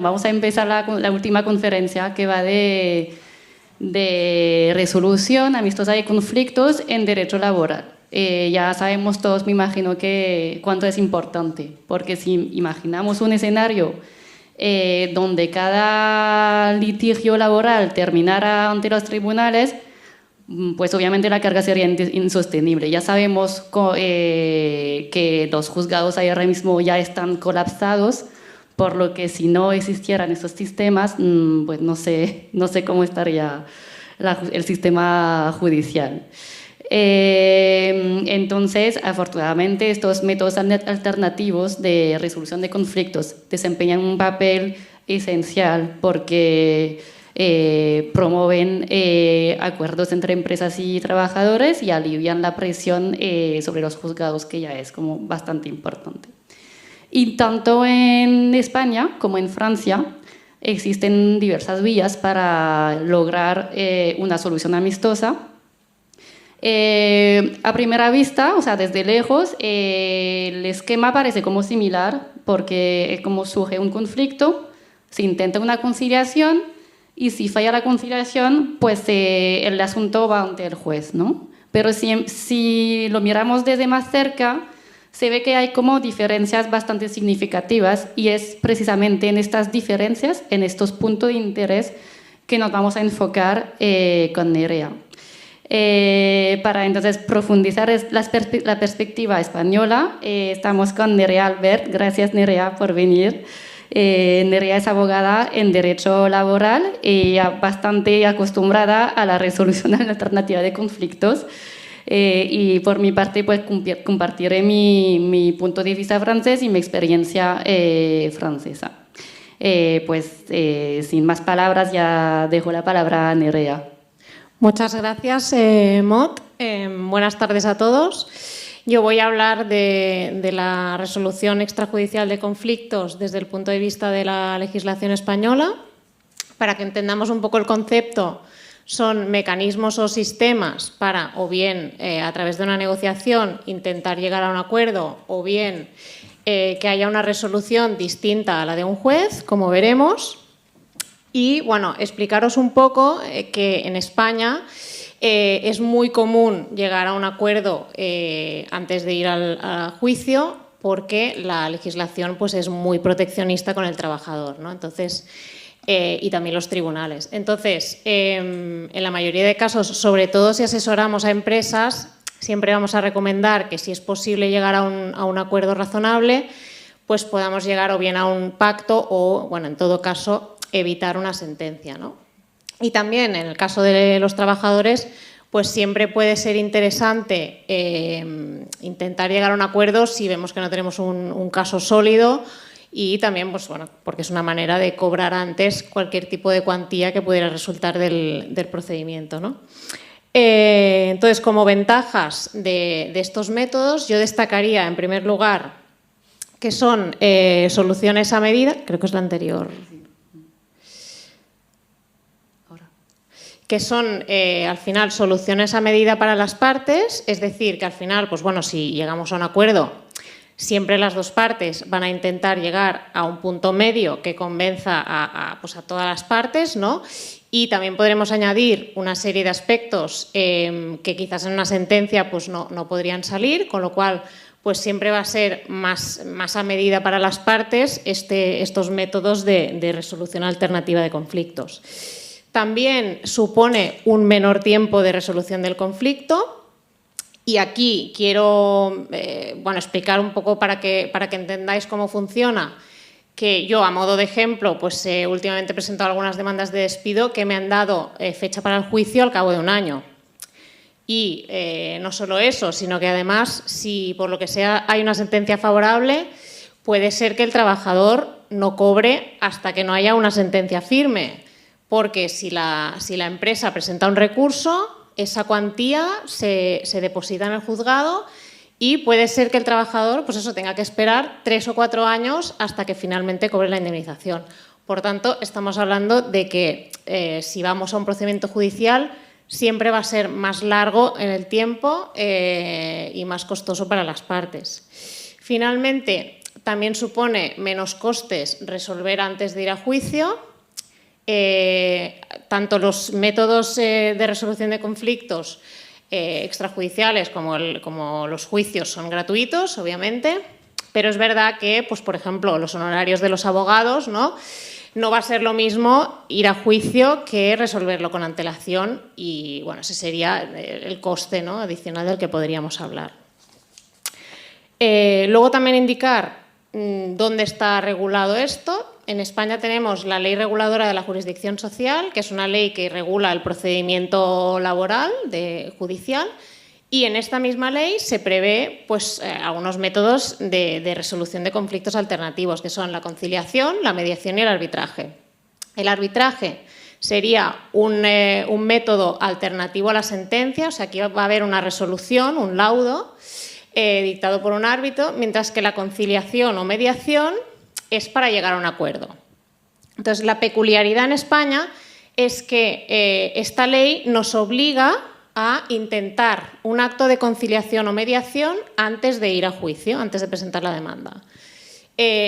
Vamos a empezar la última conferencia que va de resolución amistosa de conflictos en derecho laboral. Ya sabemos todos, me imagino, que cuánto es importante, porque si imaginamos un escenario donde cada litigio laboral terminara ante los tribunales, pues obviamente la carga sería insostenible. Ya sabemos que los juzgados ahora mismo ya están colapsados, por lo que si no existieran estos sistemas, pues no sé cómo estaría el sistema judicial. Entonces, afortunadamente, estos métodos alternativos de resolución de conflictos desempeñan un papel esencial porque promueven acuerdos entre empresas y trabajadores y alivian la presión sobre los juzgados, que ya es como bastante importante. Y tanto en España como en Francia existen diversas vías para lograr una solución amistosa. A primera vista, o sea, desde lejos, el esquema parece como similar, porque es como surge un conflicto, se intenta una conciliación y si falla la conciliación, pues el asunto va ante el juez, ¿no? Pero si lo miramos desde más cerca, se ve que hay como diferencias bastante significativas y es precisamente en estas diferencias, en estos puntos de interés, que nos vamos a enfocar con Nerea. Para entonces profundizar la perspectiva española, estamos con Nerea Albert. Gracias, Nerea, por venir. Nerea es abogada en Derecho Laboral y bastante acostumbrada a la resolución alternativa de conflictos. Y por mi parte, pues compartiré mi punto de vista francés y mi experiencia francesa. Sin más palabras, ya dejo la palabra a Nerea. Muchas gracias, Mot. Buenas tardes a todos. Yo voy a hablar de la resolución extrajudicial de conflictos desde el punto de vista de la legislación española. Para que entendamos un poco el concepto, son mecanismos o sistemas para, o bien a través de una negociación, intentar llegar a un acuerdo, o bien que haya una resolución distinta a la de un juez, como veremos. Y, bueno, explicaros un poco que en España es muy común llegar a un acuerdo antes de ir al juicio, porque la legislación pues, es muy proteccionista con el trabajador, ¿no? Entonces, y también los tribunales. Entonces, en la mayoría de casos, sobre todo si asesoramos a empresas, siempre vamos a recomendar que si es posible llegar a un acuerdo razonable, pues podamos llegar o bien a un pacto o, bueno, en todo caso, evitar una sentencia, ¿no? Y también en el caso de los trabajadores, pues siempre puede ser interesante intentar llegar a un acuerdo si vemos que no tenemos un caso sólido y también, pues bueno, porque es una manera de cobrar antes cualquier tipo de cuantía que pudiera resultar del procedimiento, ¿no? Entonces, como ventajas de estos métodos, yo destacaría en primer lugar que son soluciones a medida, creo que es la anterior, que son al final soluciones a medida para las partes, es decir, que al final, pues bueno, si llegamos a un acuerdo, siempre las dos partes van a intentar llegar a un punto medio que convenza a todas las partes, ¿no? Y también podremos añadir una serie de aspectos que quizás en una sentencia pues no podrían salir, con lo cual pues siempre va a ser más a medida para las partes estos métodos de resolución alternativa de conflictos. También supone un menor tiempo de resolución del conflicto y aquí quiero explicar un poco para que entendáis cómo funciona, que yo a modo de ejemplo pues últimamente he presentado algunas demandas de despido que me han dado fecha para el juicio al cabo de un año. Y no solo eso, sino que además si por lo que sea hay una sentencia favorable, puede ser que el trabajador no cobre hasta que no haya una sentencia firme. Porque si la empresa presenta un recurso, esa cuantía se deposita en el juzgado y puede ser que el trabajador pues eso, tenga que esperar 3 o 4 años hasta que finalmente cobre la indemnización. Por tanto, estamos hablando de que si vamos a un procedimiento judicial, siempre va a ser más largo en el tiempo y más costoso para las partes. Finalmente, también supone menos costes resolver antes de ir a juicio. Tanto los métodos de resolución de conflictos extrajudiciales como los juicios son gratuitos, obviamente, pero es verdad que, pues, por ejemplo, los honorarios de los abogados, ¿no? No va a ser lo mismo ir a juicio que resolverlo con antelación y, bueno, ese sería el coste, ¿no?, adicional del que podríamos hablar. Luego también indicar dónde está regulado esto. En España tenemos la Ley Reguladora de la Jurisdicción Social, que es una ley que regula el procedimiento laboral judicial, y en esta misma ley se prevé, pues, algunos métodos de resolución de conflictos alternativos, que son la conciliación, la mediación y el arbitraje. El arbitraje sería un método alternativo a la sentencia, o sea, aquí va a haber una resolución, un laudo, dictado por un árbitro, mientras que la conciliación o mediación es para llegar a un acuerdo. Entonces, la peculiaridad en España es que esta ley nos obliga a intentar un acto de conciliación o mediación antes de ir a juicio, antes de presentar la demanda.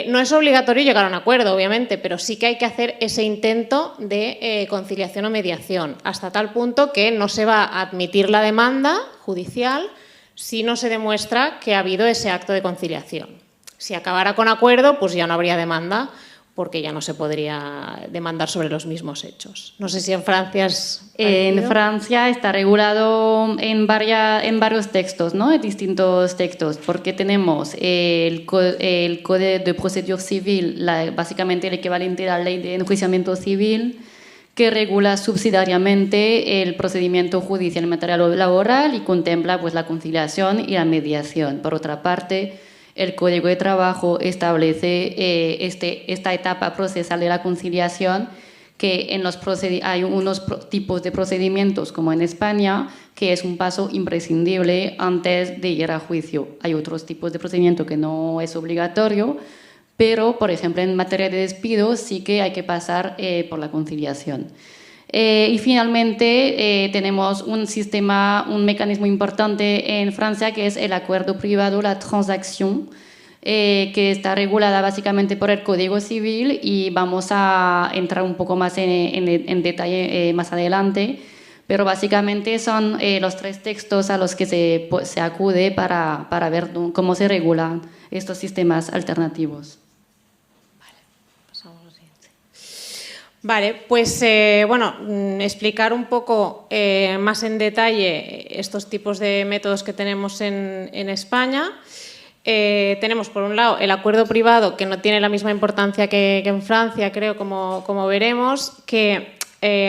No es obligatorio llegar a un acuerdo, obviamente, pero sí que hay que hacer ese intento de conciliación o mediación, hasta tal punto que no se va a admitir la demanda judicial si no se demuestra que ha habido ese acto de conciliación. Si acabara con acuerdo, pues ya no habría demanda, porque ya no se podría demandar sobre los mismos hechos. No sé si en Francia es parecido. En Francia está regulado en varios textos, ¿no? En distintos textos, porque tenemos el Código de Procedure Civil, básicamente el equivalente a la ley de enjuiciamiento civil, que regula subsidiariamente el procedimiento judicial en materia laboral y contempla, pues, la conciliación y la mediación. Por otra parte, el Código de Trabajo establece esta etapa procesal de la conciliación, que hay unos tipos de procedimientos, como en España, que es un paso imprescindible antes de ir a juicio. Hay otros tipos de procedimiento que no es obligatorio, pero, por ejemplo, en materia de despido sí que hay que pasar por la conciliación. Y finalmente tenemos un mecanismo importante en Francia, que es el acuerdo privado, la transacción, que está regulada básicamente por el Código Civil, y vamos a entrar un poco más en detalle más adelante, pero básicamente son los tres textos a los que se acude para ver cómo se regulan estos sistemas alternativos. Vale, pues bueno, explicar un poco más en detalle estos tipos de métodos que tenemos en España. Tenemos, por un lado, el acuerdo privado, que no tiene la misma importancia que en Francia, creo, como veremos, que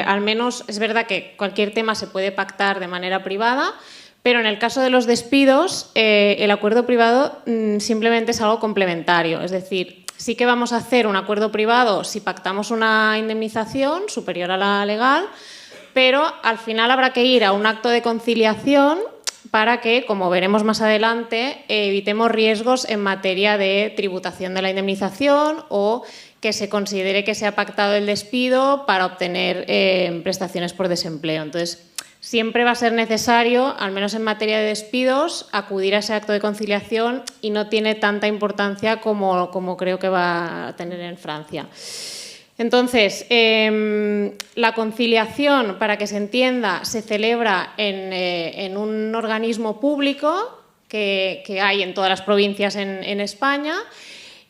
al menos es verdad que cualquier tema se puede pactar de manera privada, pero en el caso de los despidos, el acuerdo privado simplemente es algo complementario, es decir, sí que vamos a hacer un acuerdo privado si pactamos una indemnización superior a la legal, pero al final habrá que ir a un acto de conciliación para que, como veremos más adelante, evitemos riesgos en materia de tributación de la indemnización o que se considere que se ha pactado el despido para obtener prestaciones por desempleo. Entonces, siempre va a ser necesario, al menos en materia de despidos, acudir a ese acto de conciliación, y no tiene tanta importancia como creo que va a tener en Francia. Entonces, la conciliación, para que se entienda, se celebra en un organismo público que hay en todas las provincias en España,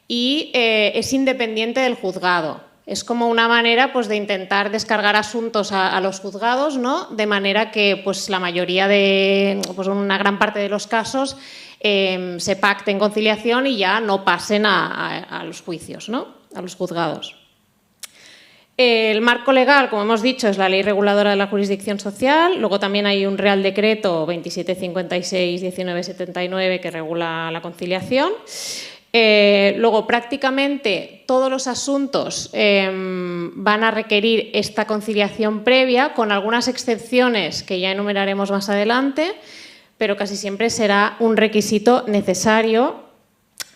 y es independiente del juzgado. Es como una manera, pues, de intentar descargar asuntos a los juzgados, ¿no? De manera que, pues, la mayoría pues, una gran parte de los casos se pacte en conciliación y ya no pasen a los juicios, ¿no? A los juzgados. El marco legal, como hemos dicho, es la Ley Reguladora de la Jurisdicción Social. Luego también hay un Real Decreto 2756-1979 que regula la conciliación. Luego, prácticamente todos los asuntos van a requerir esta conciliación previa, con algunas excepciones que ya enumeraremos más adelante, pero casi siempre será un requisito necesario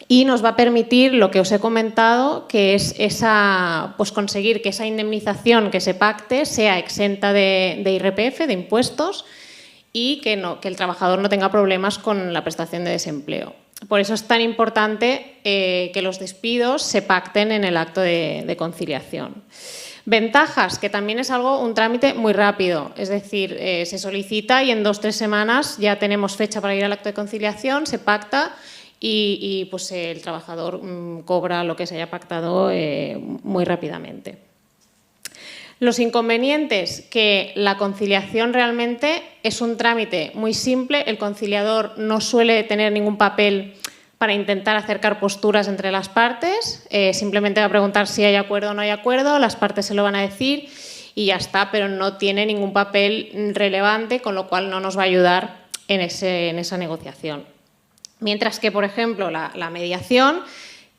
y nos va a permitir lo que os he comentado, que es pues conseguir que esa indemnización que se pacte sea exenta de IRPF, de impuestos, y que el trabajador no tenga problemas con la prestación de desempleo. Por eso es tan importante que los despidos se pacten en el acto de conciliación. Ventajas, que también es un trámite muy rápido, es decir, se solicita y en 2 o 3 semanas ya tenemos fecha para ir al acto de conciliación, se pacta y pues el trabajador cobra lo que se haya pactado muy rápidamente. Los inconvenientes, que la conciliación realmente es un trámite muy simple, el conciliador no suele tener ningún papel para intentar acercar posturas entre las partes, simplemente va a preguntar si hay acuerdo o no hay acuerdo, las partes se lo van a decir y ya está, pero no tiene ningún papel relevante, con lo cual no nos va a ayudar en esa negociación. Mientras que, por ejemplo, la mediación,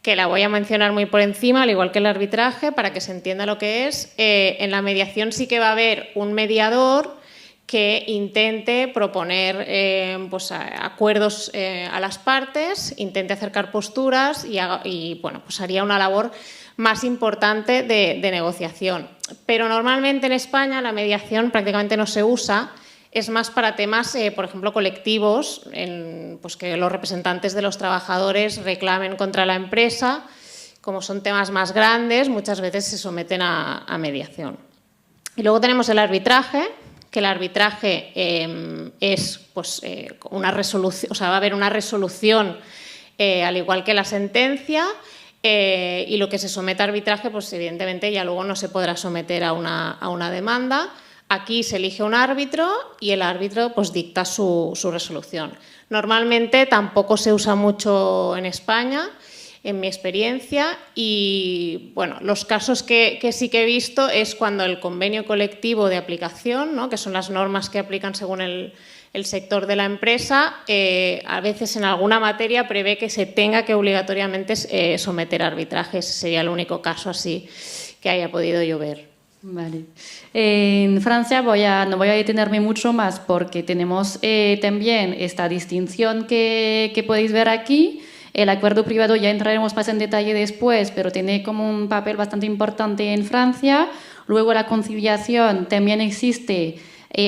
que la voy a mencionar muy por encima, al igual que el arbitraje, para que se entienda lo que es, en la mediación sí que va a haber un mediador que intente proponer pues, acuerdos a las partes, intente acercar posturas y bueno, pues haría una labor más importante de negociación. Pero normalmente en España la mediación prácticamente no se usa, es más para temas, por ejemplo, colectivos, pues que los representantes de los trabajadores reclamen contra la empresa. Como son temas más grandes, muchas veces se someten a mediación. Y luego tenemos el arbitraje, que el arbitraje es pues, una resolución, o sea, va a haber una resolución al igual que la sentencia, y lo que se somete a arbitraje, pues evidentemente ya luego no se podrá someter a una demanda. Aquí se elige un árbitro y el árbitro pues, dicta su resolución. Normalmente tampoco se usa mucho en España, en mi experiencia, y bueno, los casos que sí que he visto es cuando el convenio colectivo de aplicación, ¿no?, que son las normas que aplican según el sector de la empresa, a veces en alguna materia prevé que se tenga que obligatoriamente someter a arbitraje. Ese sería el único caso así que haya podido yo ver. Vale. En Francia no voy a detenerme mucho más porque tenemos también esta distinción que podéis ver aquí. El acuerdo privado ya entraremos más en detalle después, pero tiene como un papel bastante importante en Francia. Luego la conciliación también existe,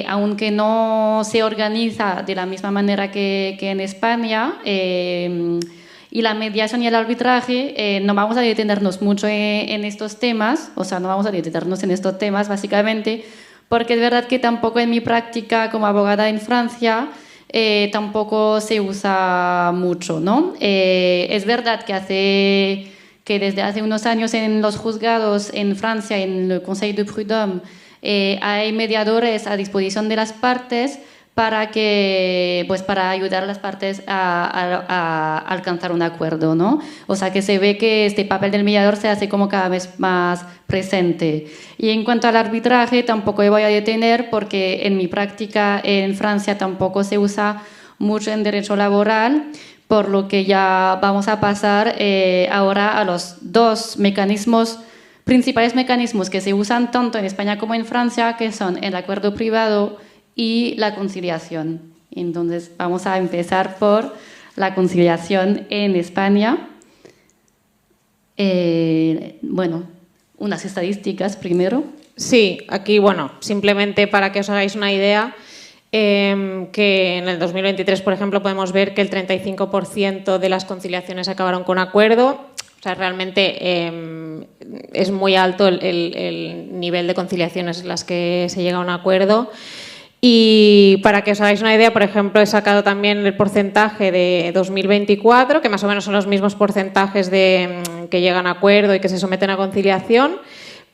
aunque no se organiza de la misma manera que en España. Y la mediación y el arbitraje, no vamos a detenernos mucho en estos temas, o sea, no vamos a detenernos en estos temas básicamente, porque es verdad que tampoco en mi práctica como abogada en Francia tampoco se usa mucho, ¿no? Es verdad que desde hace unos años en los juzgados en Francia, en el Conseil de Prud'homme, hay mediadores a disposición de las partes para ayudar a las partes a alcanzar un acuerdo, ¿no? O sea, que se ve que este papel del mediador se hace como cada vez más presente. Y en cuanto al arbitraje, tampoco me voy a detener porque en mi práctica en Francia tampoco se usa mucho en derecho laboral, por lo que ya vamos a pasar ahora a los dos principales mecanismos que se usan tanto en España como en Francia, que son el acuerdo privado y la conciliación. Entonces vamos a empezar por la conciliación en España. Bueno, unas estadísticas primero. Sí, aquí, bueno, simplemente para que os hagáis una idea, que en el 2023, por ejemplo, podemos ver que el 35% de las conciliaciones acabaron con acuerdo. O sea, realmente es muy alto el nivel de conciliaciones en las que se llega a un acuerdo. Y para que os hagáis una idea, por ejemplo, he sacado también el porcentaje de 2024, que más o menos son los mismos porcentajes que llegan a acuerdo y que se someten a conciliación,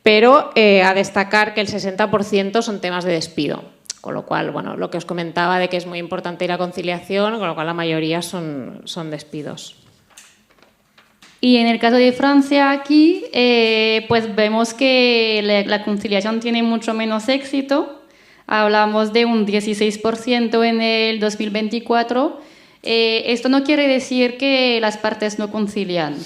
pero a destacar que el 60% son temas de despido. Con lo cual, bueno, lo que os comentaba de que es muy importante ir a conciliación, con lo cual la mayoría son despidos. Y en el caso de Francia aquí, pues vemos que la conciliación tiene mucho menos éxito. Hablamos de un 16% en el 2024. Esto no quiere decir que las partes no concilian,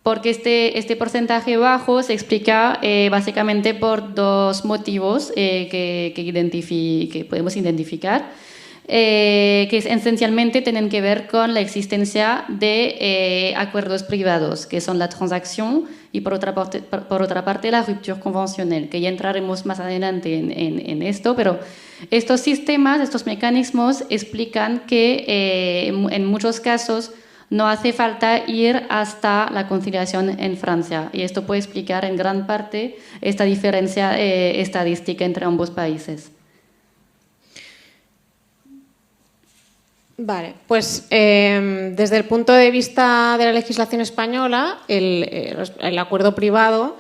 porque este porcentaje bajo se explica básicamente por dos motivos que podemos identificar, que esencialmente tienen que ver con la existencia de acuerdos privados, que son la transacción y por otra parte la rupture conventionnelle, que ya entraremos más adelante en esto, pero estos sistemas, estos mecanismos explican que en muchos casos no hace falta ir hasta la conciliación en Francia. Y esto puede explicar en gran parte esta diferencia estadística entre ambos países. Vale, pues desde el punto de vista de la legislación española, el acuerdo privado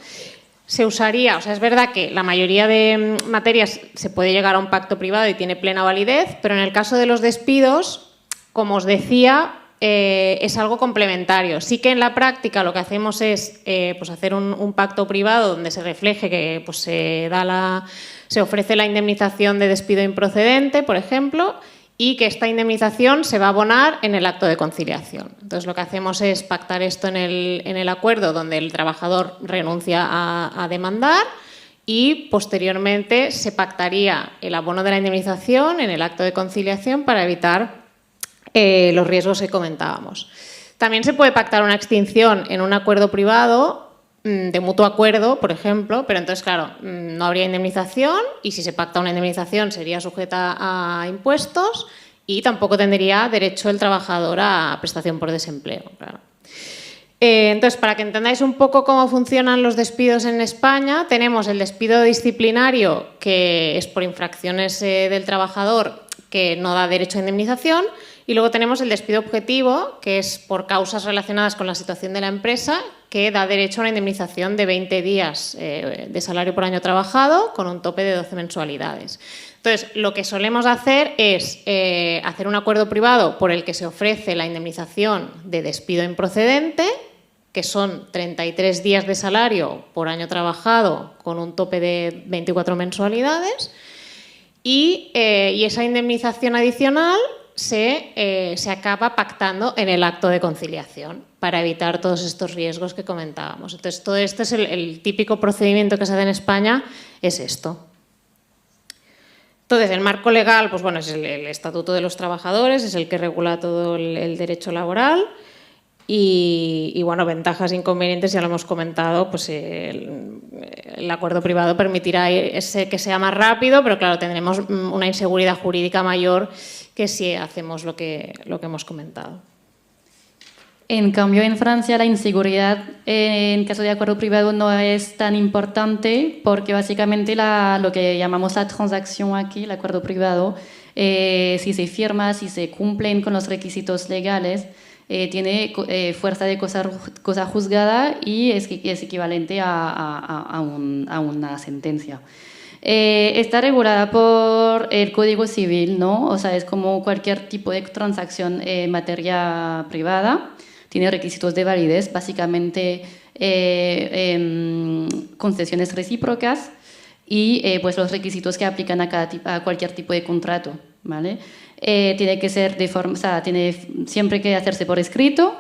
se usaría, o sea, es verdad que la mayoría de materias se puede llegar a un pacto privado y tiene plena validez, pero en el caso de los despidos, como os decía, es algo complementario. Sí que en la práctica lo que hacemos es pues hacer un pacto privado donde se refleje que pues, se ofrece la indemnización de despido improcedente, por ejemplo, y que esta indemnización se va a abonar en el acto de conciliación. Entonces, lo que hacemos es pactar esto en el acuerdo donde el trabajador renuncia a demandar y, posteriormente, se pactaría el abono de la indemnización en el acto de conciliación para evitar los riesgos que comentábamos. También se puede pactar una extinción en un acuerdo privado de mutuo acuerdo, por ejemplo, pero entonces, claro, no habría indemnización y si se pacta una indemnización sería sujeta a impuestos y tampoco tendría derecho el trabajador a prestación por desempleo. Claro. Entonces, para que entendáis un poco cómo funcionan los despidos en España, tenemos el despido disciplinario, que es por infracciones del trabajador, que no da derecho a indemnización, y luego tenemos el despido objetivo, que es por causas relacionadas con la situación de la empresa, que da derecho a una indemnización de 20 días de salario por año trabajado, con un tope de 12 mensualidades. Entonces, lo que solemos hacer es hacer un acuerdo privado por el que se ofrece la indemnización de despido improcedente, que son 33 días de salario por año trabajado, con un tope de 24 mensualidades, y esa indemnización adicional se acaba pactando en el acto de conciliación para evitar todos estos riesgos que comentábamos. Entonces, todo esto es el típico procedimiento que se hace en España, es esto. Entonces, el marco legal, pues bueno, es el Estatuto de los Trabajadores, es el que regula todo el derecho laboral. Y bueno, ventajas e inconvenientes, ya lo hemos comentado, pues el acuerdo privado permitirá que sea más rápido, pero claro, tendremos una inseguridad jurídica mayor que si hacemos lo que hemos comentado. En cambio, en Francia la inseguridad en caso de acuerdo privado no es tan importante porque básicamente lo que llamamos la transacción aquí, el acuerdo privado, si se firma, si se cumplen con los requisitos legales, tiene fuerza de cosa juzgada y es equivalente a una sentencia. Está regulada por el Código Civil, ¿no? O sea, es como cualquier tipo de transacción en materia privada. Tiene requisitos de validez, básicamente concesiones recíprocas y pues los requisitos que aplican a cualquier tipo de contrato, ¿vale? Tiene que ser de forma, o sea, tiene siempre que hacerse por escrito.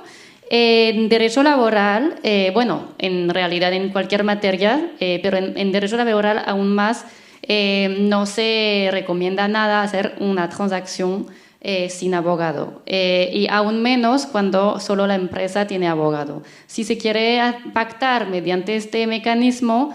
En derecho laboral, bueno, en realidad en cualquier materia, pero en derecho laboral aún más, no se recomienda nada hacer una transacción sin abogado y aún menos cuando solo la empresa tiene abogado. Si se quiere pactar mediante este mecanismo,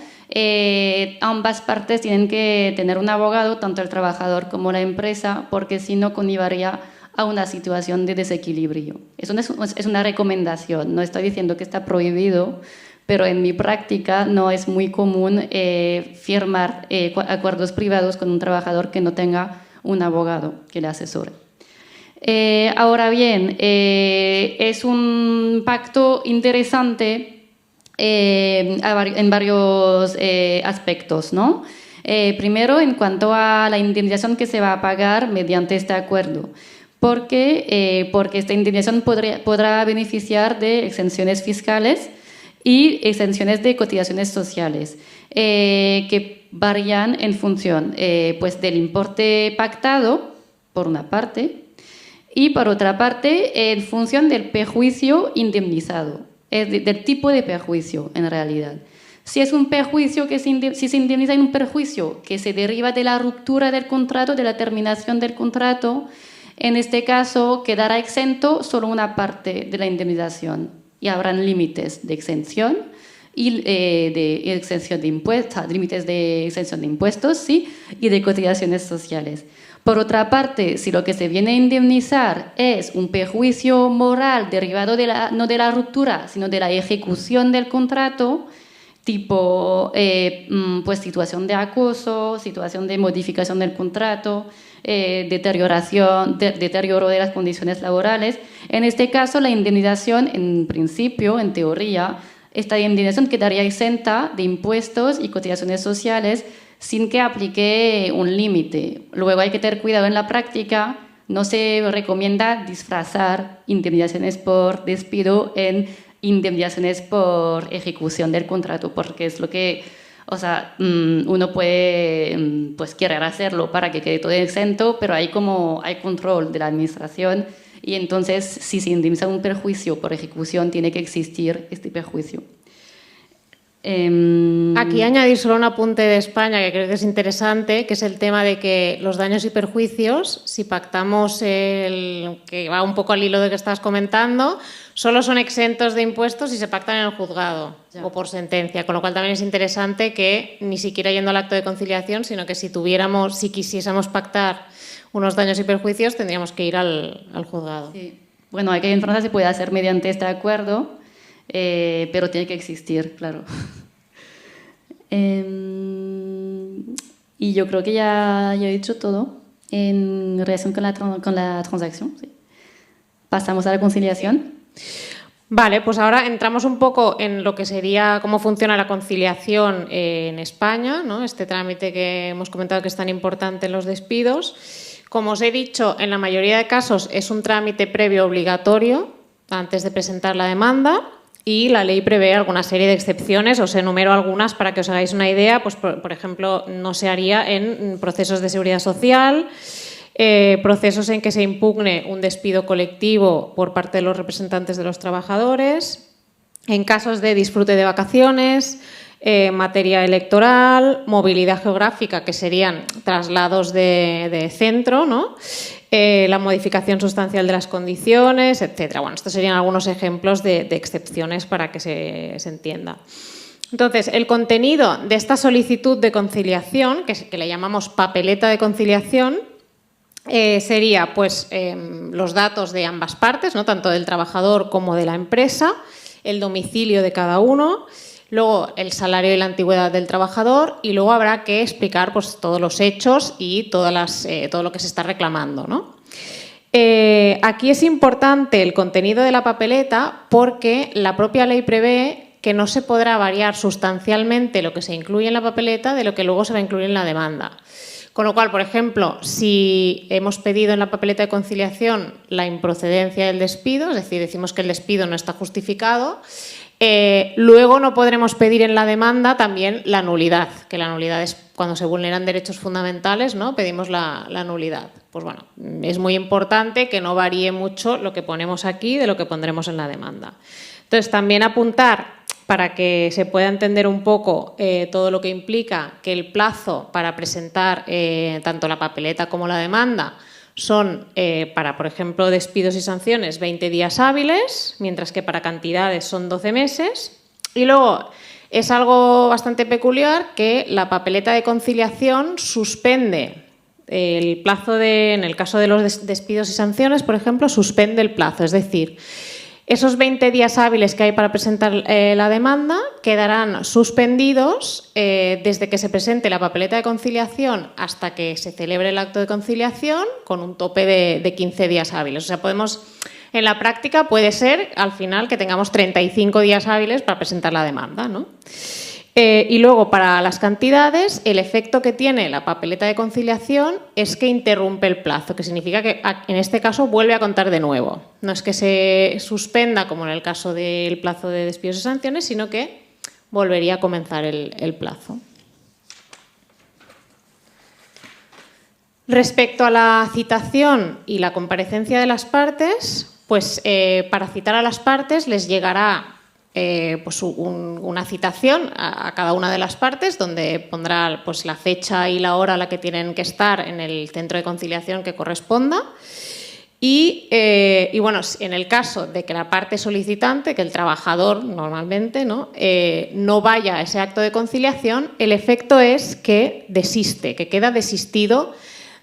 ambas partes tienen que tener un abogado, tanto el trabajador como la empresa, porque si no conllevaría a una situación de desequilibrio. Eso es una recomendación, no estoy diciendo que está prohibido, pero en mi práctica no es muy común firmar acuerdos privados con un trabajador que no tenga un abogado que le asesore. Ahora bien, es un pacto interesante en varios aspectos, ¿no? Primero, en cuanto a la indemnización que se va a pagar mediante este acuerdo, porque esta indemnización podrá beneficiar de exenciones fiscales y exenciones de cotizaciones sociales que varían en función pues del importe pactado, por una parte, y por otra parte, en función del perjuicio indemnizado, del tipo de perjuicio en realidad. Si es un perjuicio si se indemniza en un perjuicio que se deriva de la ruptura del contrato, de la terminación del contrato, en este caso quedará exento solo una parte de la indemnización y habrán límites de exención y de exención de impuestos, límites de exención de impuestos, sí, y de cotizaciones sociales. Por otra parte, si lo que se viene a indemnizar es un perjuicio moral derivado no de la ruptura, sino de la ejecución del contrato, tipo pues situación de acoso, situación de modificación del contrato, deterioro de las condiciones laborales, en este caso la indemnización, en principio, en teoría, esta indemnización quedaría exenta de impuestos y cotizaciones sociales sin que aplique un límite. Luego hay que tener cuidado en la práctica. No se recomienda disfrazar indemnizaciones por despido en indemnizaciones por ejecución del contrato, porque es lo que, o sea, uno puede pues querer hacerlo para que quede todo exento, pero hay control de la administración y entonces si se indemniza un perjuicio por ejecución tiene que existir este perjuicio. Aquí añadir solo un apunte de España que creo que es interesante, que es el tema de que los daños y perjuicios, si pactamos que va un poco al hilo de que estás comentando, solo son exentos de impuestos si se pactan en el juzgado o por sentencia, con lo cual también es interesante que ni siquiera yendo al acto de conciliación, sino que si quisiésemos pactar unos daños y perjuicios, tendríamos que ir al juzgado. Sí. Bueno, aquí en Francia se puede hacer mediante este acuerdo, pero tiene que existir, claro. Y yo creo que ya he dicho todo en relación con la transacción. Sí. Pasamos a la conciliación. Vale, pues ahora entramos un poco en lo que sería cómo funciona la conciliación en España, ¿no? Este trámite que hemos comentado que es tan importante en los despidos. Como os he dicho, en la mayoría de casos es un trámite previo obligatorio antes de presentar la demanda. Y la ley prevé alguna serie de excepciones, os enumero algunas para que os hagáis una idea. Pues, por ejemplo, no se haría en procesos de seguridad social, procesos en que se impugne un despido colectivo por parte de los representantes de los trabajadores, en casos de disfrute de vacaciones, materia electoral, movilidad geográfica, que serían traslados de centro, ¿no? La modificación sustancial de las condiciones, etcétera. Bueno, estos serían algunos ejemplos de excepciones para que se entienda. Entonces, el contenido de esta solicitud de conciliación, que le llamamos papeleta de conciliación, sería pues, los datos de ambas partes, ¿no? Tanto del trabajador como de la empresa, el domicilio de cada uno, luego el salario y la antigüedad del trabajador y luego habrá que explicar pues, todos los hechos y todo lo que se está reclamando, ¿no? Aquí es importante el contenido de la papeleta porque la propia ley prevé que no se podrá variar sustancialmente lo que se incluye en la papeleta de lo que luego se va a incluir en la demanda. Con lo cual, por ejemplo, si hemos pedido en la papeleta de conciliación la improcedencia del despido, es decir, decimos que el despido no está justificado, luego no podremos pedir en la demanda también la nulidad, que la nulidad es cuando se vulneran derechos fundamentales, ¿no? Pedimos la nulidad. Pues bueno, es muy importante que no varíe mucho lo que ponemos aquí de lo que pondremos en la demanda. Entonces, también apuntar, para que se pueda entender un poco todo lo que implica, que el plazo para presentar tanto la papeleta como la demanda son para, por ejemplo, despidos y sanciones 20 días hábiles, mientras que para cantidades son 12 meses. Y luego es algo bastante peculiar que la papeleta de conciliación suspende el plazo en el caso de los despidos y sanciones, por ejemplo, suspende el plazo. Es decir, esos 20 días hábiles que hay para presentar la demanda quedarán suspendidos desde que se presente la papeleta de conciliación hasta que se celebre el acto de conciliación con un tope de 15 días hábiles. O sea, en la práctica puede ser al final que tengamos 35 días hábiles para presentar la demanda, ¿no? Y luego, para las cantidades, el efecto que tiene la papeleta de conciliación es que interrumpe el plazo, que significa que en este caso vuelve a contar de nuevo. No es que se suspenda, como en el caso del plazo de despidos y sanciones, sino que volvería a comenzar el plazo. Respecto a la citación y la comparecencia de las partes, pues para citar a las partes les llegará pues una citación a cada una de las partes donde pondrá pues, la fecha y la hora a la que tienen que estar en el centro de conciliación que corresponda Y bueno, en el caso de que la parte solicitante, que el trabajador normalmente no vaya a ese acto de conciliación, el efecto es que desiste, que queda desistido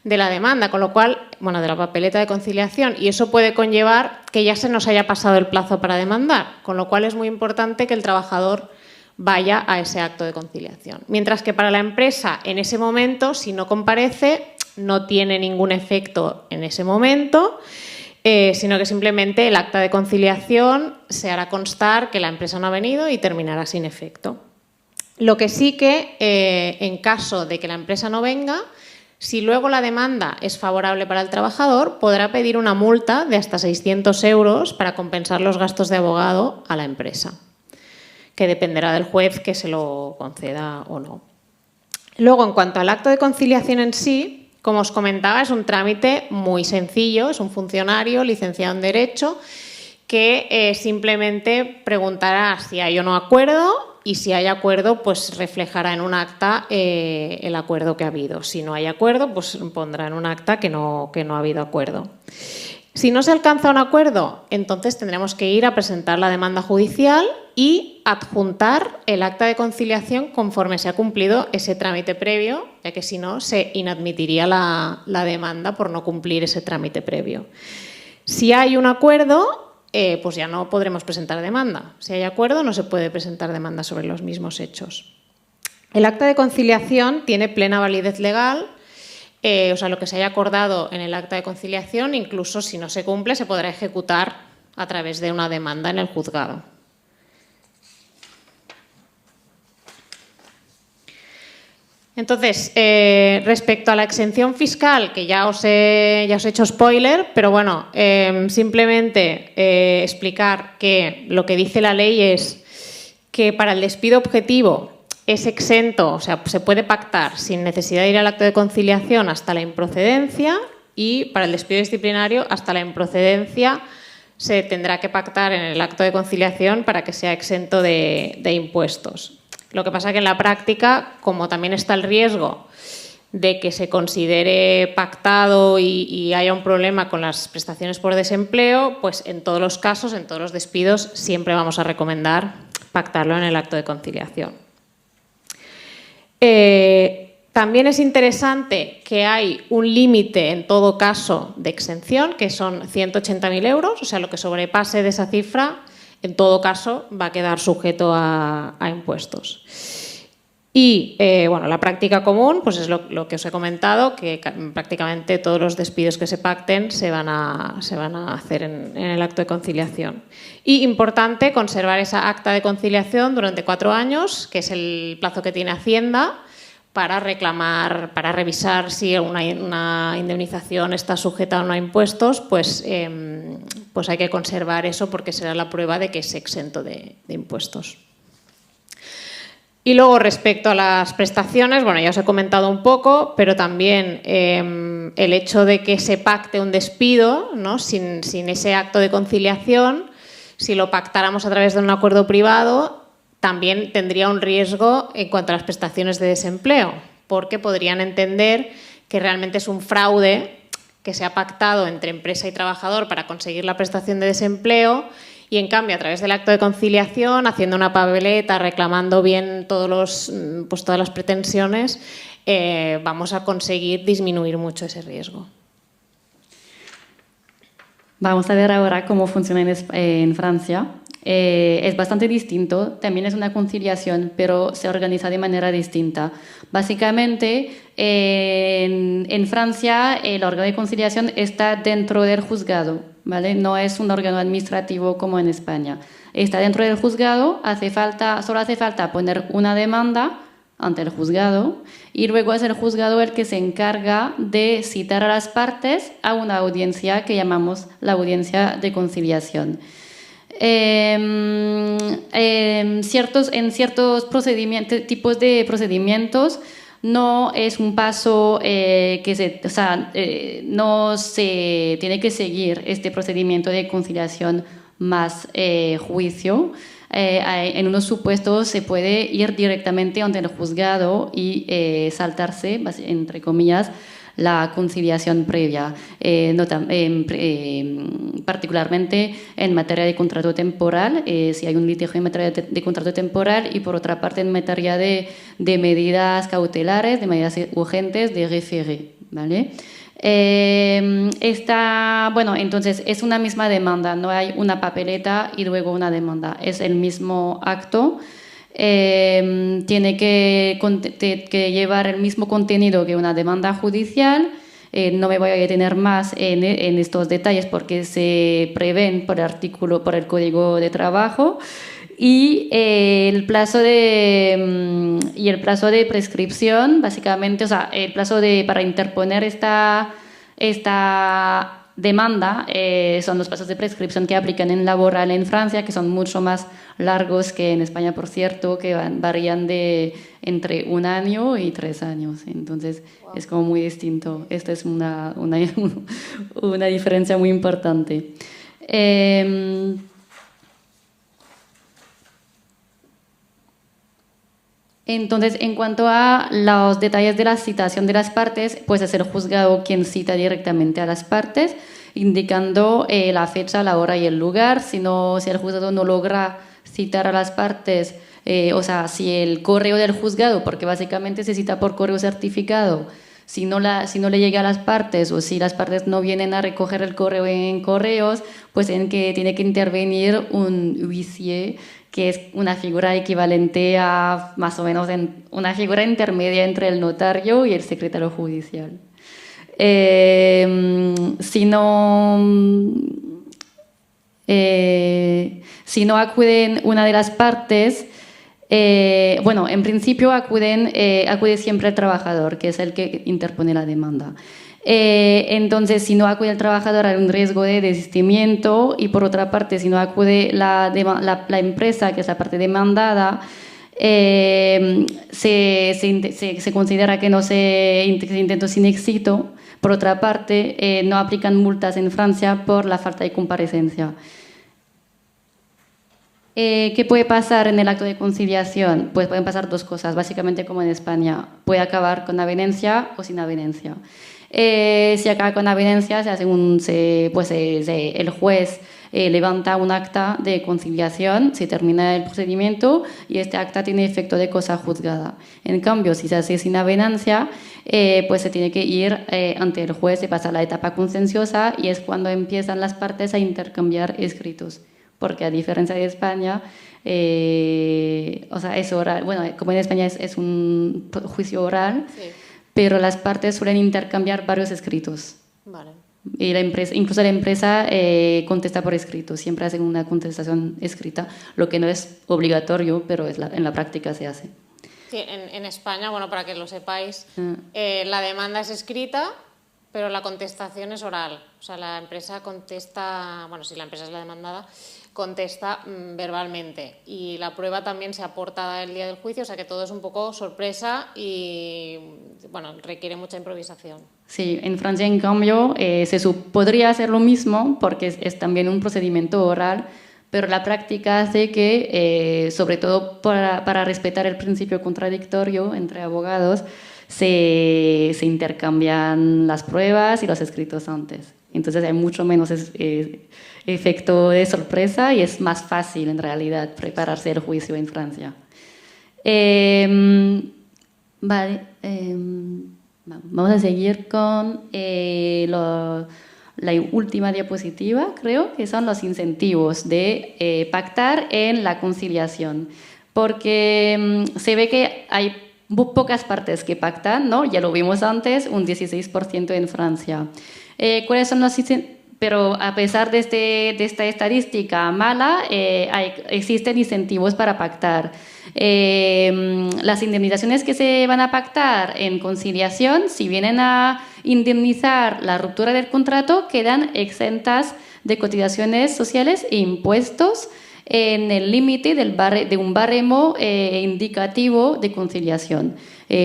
de la demanda, con lo cual, bueno, de la papeleta de conciliación, y eso puede conllevar que ya se nos haya pasado el plazo para demandar, con lo cual es muy importante que el trabajador vaya a ese acto de conciliación. Mientras que para la empresa, en ese momento, si no comparece, no tiene ningún efecto en ese momento, sino que simplemente el acta de conciliación se hará constar que la empresa no ha venido y terminará sin efecto. Lo que sí que, en caso de que la empresa no venga, si luego la demanda es favorable para el trabajador, podrá pedir una multa de hasta 600 euros para compensar los gastos de abogado a la empresa, que dependerá del juez que se lo conceda o no. Luego, en cuanto al acto de conciliación en sí, como os comentaba, es un trámite muy sencillo, es un funcionario licenciado en Derecho que simplemente preguntará si hay o no acuerdo y si hay acuerdo, pues reflejará en un acta el acuerdo que ha habido. Si no hay acuerdo, pues pondrá en un acta que no ha habido acuerdo. Si no se alcanza un acuerdo, entonces tendremos que ir a presentar la demanda judicial y adjuntar el acta de conciliación conforme se ha cumplido ese trámite previo, ya que si no se inadmitiría la demanda por no cumplir ese trámite previo. Si hay un acuerdo, pues ya no podremos presentar demanda. Si hay acuerdo, no se puede presentar demanda sobre los mismos hechos. El acta de conciliación tiene plena validez legal. O sea, lo que se haya acordado en el acta de conciliación, incluso si no se cumple, se podrá ejecutar a través de una demanda en el juzgado. Entonces, respecto a la exención fiscal, que ya os he hecho spoiler, pero bueno, simplemente explicar que lo que dice la ley es que para el despido objetivo es exento, o sea, se puede pactar sin necesidad de ir al acto de conciliación hasta la improcedencia, y para el despido disciplinario hasta la improcedencia se tendrá que pactar en el acto de conciliación para que sea exento de impuestos. Lo que pasa es que en la práctica, como también está el riesgo de que se considere pactado y haya un problema con las prestaciones por desempleo, pues en todos los casos, en todos los despidos, siempre vamos a recomendar pactarlo en el acto de conciliación. También es interesante que hay un límite, en todo caso, de exención, que son 180.000 euros, o sea, lo que sobrepase de esa cifra, en todo caso, va a quedar sujeto a impuestos. Y, bueno, la práctica común, pues es lo que os he comentado, que prácticamente todos los despidos que se pacten se van a hacer en el acto de conciliación. Y importante conservar esa acta de conciliación durante 4 años, que es el plazo que tiene Hacienda, para reclamar, para revisar si una indemnización está sujeta o no a impuestos, pues hay que conservar eso porque será la prueba de que es exento de impuestos. Y luego, respecto a las prestaciones, bueno, ya os he comentado un poco, pero también el hecho de que se pacte un despido, ¿no? sin ese acto de conciliación, si lo pactáramos a través de un acuerdo privado, también tendría un riesgo en cuanto a las prestaciones de desempleo, porque podrían entender que realmente es un fraude que se ha pactado entre empresa y trabajador para conseguir la prestación de desempleo, y en cambio a través del acto de conciliación, haciendo una papeleta, reclamando bien todas las pretensiones, vamos a conseguir disminuir mucho ese riesgo. Vamos a ver ahora cómo funciona en Francia. Es bastante distinto, también es una conciliación, pero se organiza de manera distinta. Básicamente, en Francia, el órgano de conciliación está dentro del juzgado, ¿vale? No es un órgano administrativo como en España. Está dentro del juzgado, solo hace falta poner una demanda ante el juzgado y luego es el juzgado el que se encarga de citar a las partes a una audiencia que llamamos la audiencia de conciliación. En ciertos tipos de procedimientos no es un paso no se tiene que seguir este procedimiento de conciliación más juicio. En unos supuestos se puede ir directamente ante el juzgado y saltarse, entre comillas, la conciliación previa, particularmente en materia de contrato temporal, si hay un litigio en materia de contrato temporal, y por otra parte en materia de medidas cautelares, de medidas urgentes, de référé, ¿vale? Bueno, entonces es una misma demanda, no hay una papeleta y luego una demanda, es el mismo acto. Tiene que llevar el mismo contenido que una demanda judicial. No me voy a detener más en estos detalles porque se prevén por el Código de Trabajo. Y el plazo de prescripción, básicamente, o sea, el plazo para interponer esta demanda son los plazos de prescripción que aplican en laboral en Francia, que son mucho más largos que en España, por cierto, que varían de entre 1 año y 3 años. Entonces, wow, es como muy distinto. Esta es una diferencia muy importante. Entonces, en cuanto a los detalles de la citación de las partes, pues es el juzgado quien cita directamente a las partes, indicando la fecha, la hora y el lugar. Si el juzgado no logra citar a las partes, o sea, si el correo del juzgado, porque básicamente se cita por correo certificado, si no le llega a las partes o si las partes no vienen a recoger el correo en correos, pues tiene que intervenir un huissier, que es una figura equivalente a más o menos una figura intermedia entre el notario y el secretario judicial. Si no acuden una de las partes, bueno, en principio acude siempre el trabajador, que es el que interpone la demanda. Entonces, si no acude el trabajador, hay un riesgo de desistimiento, y por otra parte, si no acude la empresa, que es la parte demandada, se considera que se intentó sin éxito. Por otra parte, no aplican multas en Francia por la falta de comparecencia. ¿Qué puede pasar en el acto de conciliación? Pues pueden pasar dos cosas, básicamente como en España. Puede acabar con avenencia o sin avenencia. Si acaba con avenencia, el juez levanta un acta de conciliación, se termina el procedimiento y este acta tiene efecto de cosa juzgada. En cambio, si se hace sin avenencia, pues se tiene que ir ante el juez, se pasa la etapa contenciosa, y es cuando empiezan las partes a intercambiar escritos. Porque a diferencia de España, o sea, es oral. Bueno, como en España es un juicio oral, sí, pero las partes suelen intercambiar varios escritos. Vale. Y incluso la empresa contesta por escrito, siempre hacen una contestación escrita, lo que no es obligatorio, pero en la práctica se hace. Sí, en España, bueno, para que lo sepáis, la demanda es escrita, pero la contestación es oral. O sea, la empresa contesta, bueno, si la empresa es la demandada, contesta verbalmente, y la prueba también se aporta el día del juicio, o sea que todo es un poco sorpresa y, bueno, requiere mucha improvisación. Sí, en Francia, en cambio, podría hacer lo mismo porque es también un procedimiento oral, pero la práctica hace que, sobre todo para respetar el principio contradictorio entre abogados, se intercambian las pruebas y los escritos antes. Entonces hay mucho menos efecto de sorpresa y es más fácil en realidad prepararse el juicio en Francia. Vale, vamos a seguir con la última diapositiva, creo, que son los incentivos de pactar en la conciliación. Porque se ve que hay pocas partes que pactan, ¿no? Ya lo vimos antes, un 16% en Francia. ¿Cuáles son los incentivos? Pero a pesar de esta estadística mala, existen incentivos para pactar. Las indemnizaciones que se van a pactar en conciliación, si vienen a indemnizar la ruptura del contrato, quedan exentas de cotizaciones sociales e impuestos en el límite de un baremo indicativo de conciliación.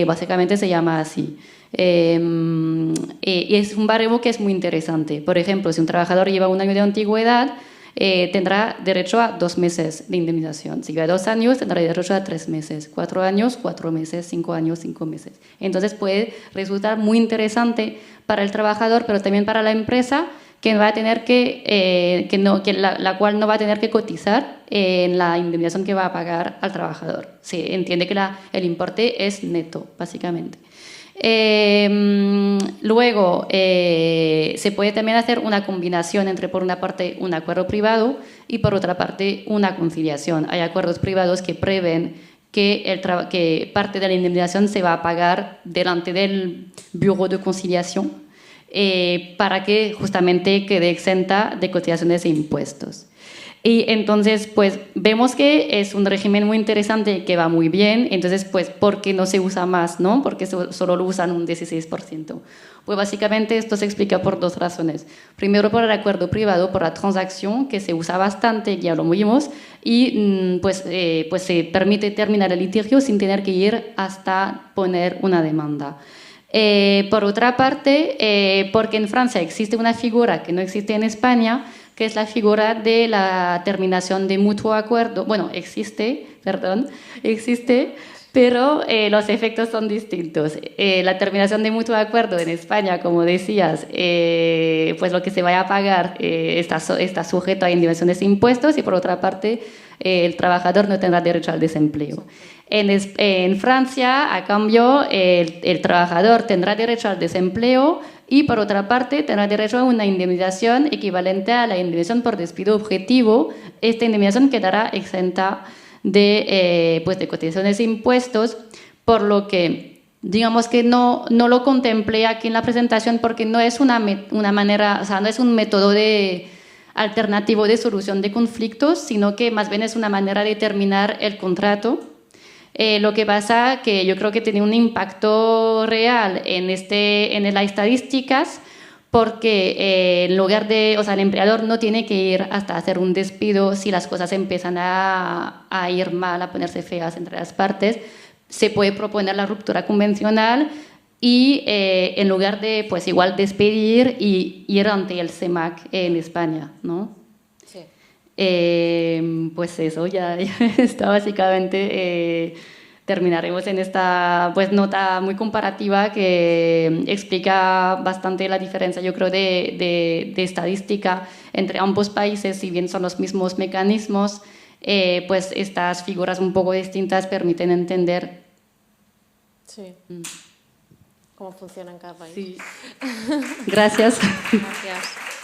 Básicamente se llama así. Y es un baremo que es muy interesante. Por ejemplo, si un trabajador lleva 1 año de antigüedad, tendrá derecho a 2 meses de indemnización. Si lleva 2 años, tendrá derecho a 3 meses. 4 años, 4 meses. 5 años, 5 meses. Entonces puede resultar muy interesante para el trabajador, pero también para la empresa, que va a tener la cual no va a tener que cotizar en la indemnización que va a pagar al trabajador. Se entiende que el importe es neto, básicamente. Luego, se puede también hacer una combinación entre, por una parte, un acuerdo privado y, por otra parte, una conciliación. Hay acuerdos privados que prevén que parte de la indemnización se va a pagar delante del Bureau de Conciliación, para que justamente quede exenta de cotizaciones e impuestos. Y entonces, pues, vemos que es un régimen muy interesante, que va muy bien. Entonces, pues, ¿por qué no se usa más, no? Porque solo lo usan un 16%. Pues, básicamente, esto se explica por 2 razones. Primero, por el acuerdo privado, por la transacción, que se usa bastante, ya lo vimos, y pues se permite terminar el litigio sin tener que ir hasta poner una demanda. Por otra parte, porque en Francia existe una figura que no existe en España, que es la figura de la terminación de mutuo acuerdo. Bueno, existe, pero los efectos son distintos. La terminación de mutuo acuerdo en España, como decías, pues lo que se vaya a pagar está sujeto a indemnizaciones e impuestos, y por otra parte, el trabajador no tendrá derecho al desempleo. En Francia, a cambio, el trabajador tendrá derecho al desempleo y, por otra parte, tendrá derecho a una indemnización equivalente a la indemnización por despido objetivo. Esta indemnización quedará exenta de cotizaciones e impuestos, por lo que digamos que no lo contemplé aquí en la presentación, porque no es una manera, o sea, no es un método alternativo de solución de conflictos, sino que más bien es una manera de terminar el contrato. Lo que pasa que yo creo que tiene un impacto real en las estadísticas, porque en lugar de, o sea, el empleador no tiene que ir hasta hacer un despido si las cosas empiezan a ir mal, a ponerse feas entre las partes. Se puede proponer la ruptura convencional y en lugar de, pues igual, despedir y ir ante el CEMAC en España, ¿no? Sí. Pues eso, ya está básicamente. Terminaremos en esta nota muy comparativa que explica bastante la diferencia, yo creo, de estadística entre ambos países. Si bien son los mismos mecanismos, pues estas figuras un poco distintas permiten entender cómo funciona en cada país. Sí. Gracias. Gracias.